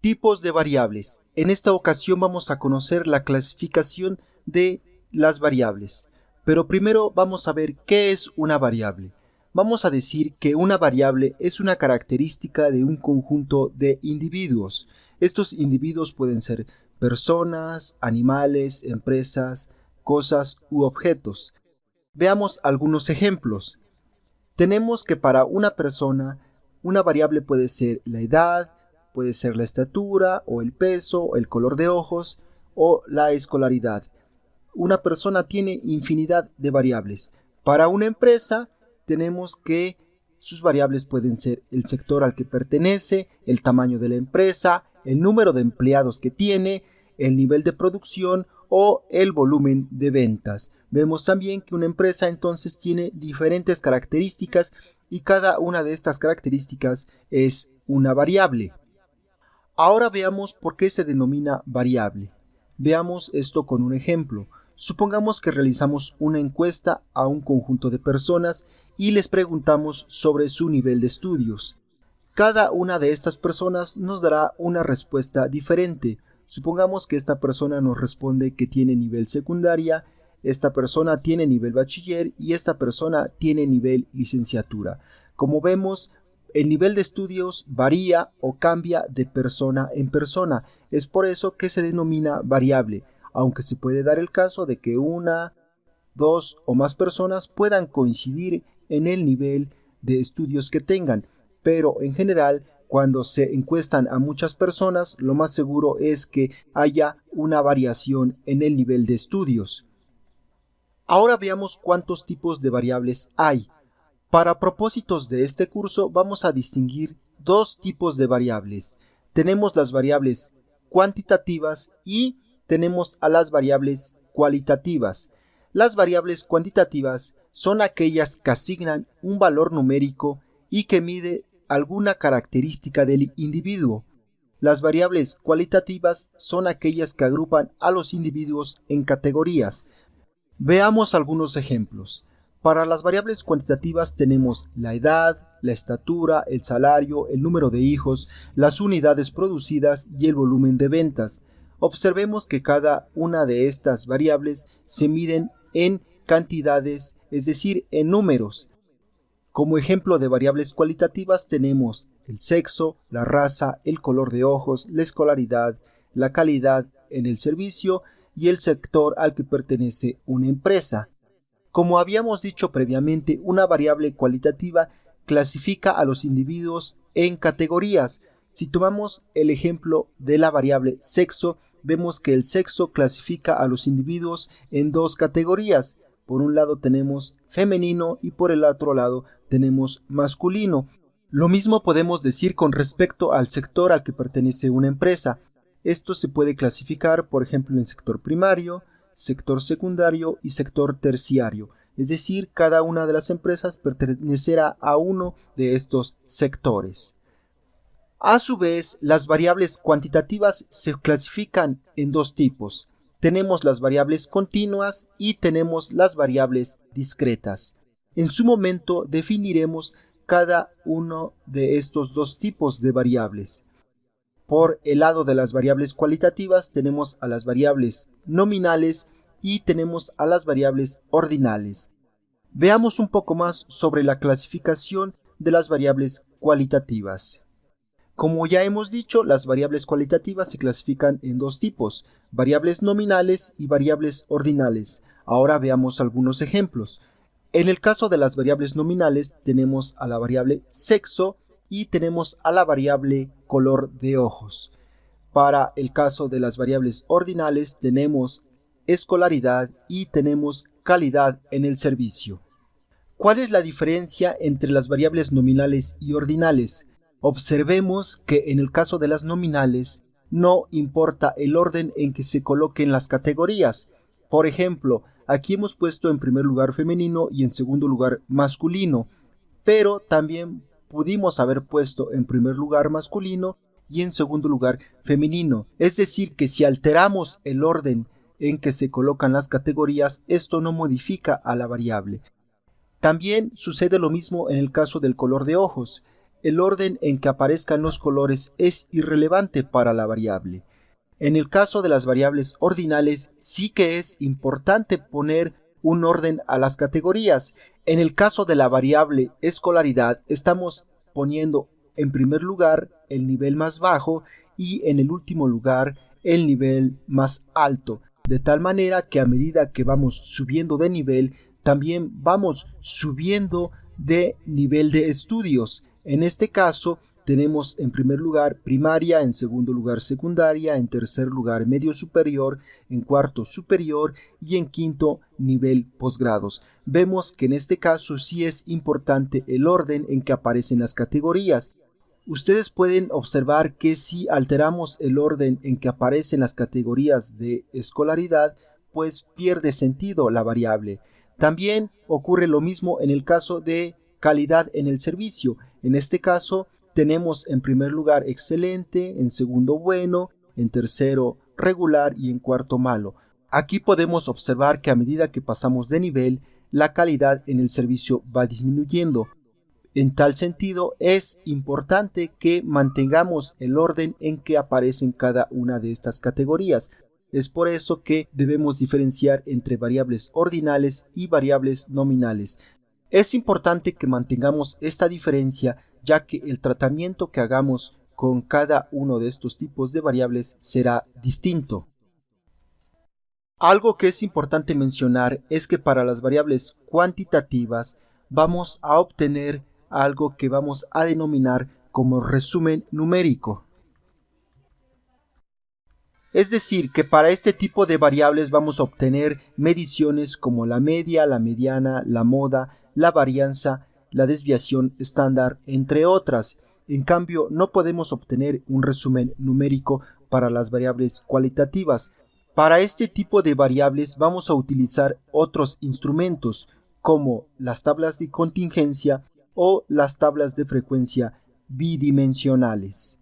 Tipos de variables. En esta ocasión vamos a conocer la clasificación de las variables. Pero primero vamos a ver qué es una variable. Vamos a decir que una variable es una característica de un conjunto de individuos. Estos individuos pueden ser personas, animales, empresas, cosas u objetos. Veamos algunos ejemplos. Tenemos que para una persona, una variable puede ser la edad, puede ser la estatura, o el peso, el color de ojos, o la escolaridad. Una persona tiene infinidad de variables. Para una empresa, tenemos que sus variables pueden ser el sector al que pertenece, el tamaño de la empresa, el número de empleados que tiene, el nivel de producción o el volumen de ventas. Vemos también que una empresa entonces tiene diferentes características y cada una de estas características es una variable. Ahora veamos por qué se denomina variable. Veamos esto con un ejemplo. Supongamos que realizamos una encuesta a un conjunto de personas y les preguntamos sobre su nivel de estudios. Cada una de estas personas nos dará una respuesta diferente. Supongamos que esta persona nos responde que tiene nivel secundaria, esta persona tiene nivel bachiller y esta persona tiene nivel licenciatura. Como vemos, el nivel de estudios varía o cambia de persona en persona. Es por eso que se denomina variable, aunque se puede dar el caso de que una, dos o más personas puedan coincidir en el nivel de estudios que tengan, pero en general, cuando se encuestan a muchas personas, lo más seguro es que haya una variación en el nivel de estudios. Ahora veamos cuántos tipos de variables hay. Para propósitos de este curso vamos a distinguir dos tipos de variables. Tenemos las variables cuantitativas y tenemos a las variables cualitativas. Las variables cuantitativas son aquellas que asignan un valor numérico y que mide alguna característica del individuo. Las variables cualitativas son aquellas que agrupan a los individuos en categorías. Veamos algunos ejemplos. Para las variables cuantitativas tenemos la edad, la estatura, el salario, el número de hijos, las unidades producidas y el volumen de ventas. Observemos que cada una de estas variables se miden en cantidades, es decir, en números. Como ejemplo de variables cualitativas tenemos el sexo, la raza, el color de ojos, la escolaridad, la calidad en el servicio y el sector al que pertenece una empresa. Como habíamos dicho previamente, una variable cualitativa clasifica a los individuos en categorías. Si tomamos el ejemplo de la variable sexo, vemos que el sexo clasifica a los individuos en dos categorías. Por un lado tenemos femenino y por el otro lado tenemos masculino. Lo mismo podemos decir con respecto al sector al que pertenece una empresa. Esto se puede clasificar, por ejemplo, en sector primario, sector secundario y sector terciario. Es decir, cada una de las empresas pertenecerá a uno de estos sectores. A su vez, las variables cuantitativas se clasifican en dos tipos. Tenemos las variables continuas y tenemos las variables discretas. En su momento definiremos cada uno de estos dos tipos de variables. Por el lado de las variables cualitativas tenemos a las variables nominales y tenemos a las variables ordinales. Veamos un poco más sobre la clasificación de las variables cualitativas. Como ya hemos dicho, las variables cualitativas se clasifican en dos tipos, variables nominales y variables ordinales. Ahora veamos algunos ejemplos. En el caso de las variables nominales tenemos a la variable sexo y tenemos a la variable color de ojos. Para el caso de las variables ordinales tenemos escolaridad y tenemos calidad en el servicio. ¿Cuál es la diferencia entre las variables nominales y ordinales? Observemos que en el caso de las nominales no importa el orden en que se coloquen las categorías. Por ejemplo, aquí hemos puesto en primer lugar femenino y en segundo lugar masculino, pero también pudimos haber puesto en primer lugar masculino y en segundo lugar femenino. Es decir, que si alteramos el orden en que se colocan las categorías, esto no modifica a la variable. También sucede lo mismo en el caso del color de ojos. el orden en que aparezcan los colores es irrelevante para la variable. En el caso de las variables ordinales sí que es importante poner un orden a las categorías. En el caso de la variable escolaridad estamos poniendo en primer lugar el nivel más bajo y en el último lugar el nivel más alto, de tal manera que a medida que vamos subiendo de nivel, también vamos subiendo de nivel de estudios. En este caso, tenemos en primer lugar primaria, en segundo lugar secundaria, en tercer lugar medio superior, en cuarto superior y en quinto nivel posgrados. Vemos que en este caso sí es importante el orden en que aparecen las categorías. Ustedes pueden observar que si alteramos el orden en que aparecen las categorías de escolaridad, pues pierde sentido la variable. También ocurre lo mismo en el caso de calidad en el servicio. En este caso, tenemos en primer lugar excelente, en segundo bueno, en tercero regular y en cuarto malo. Aquí podemos observar que a medida que pasamos de nivel, la calidad en el servicio va disminuyendo. En tal sentido, es importante que mantengamos el orden en que aparecen cada una de estas categorías. Es por eso que debemos diferenciar entre variables ordinales y variables nominales. Es importante que mantengamos esta diferencia, ya que el tratamiento que hagamos con cada uno de estos tipos de variables será distinto. Algo que es importante mencionar es que para las variables cuantitativas vamos a obtener algo que vamos a denominar como resumen numérico. Es decir, que para este tipo de variables vamos a obtener mediciones como la media, la mediana, la moda, la varianza, la desviación estándar, entre otras. En cambio, no podemos obtener un resumen numérico para las variables cualitativas. Para este tipo de variables vamos a utilizar otros instrumentos, como las tablas de contingencia o las tablas de frecuencia bidimensionales.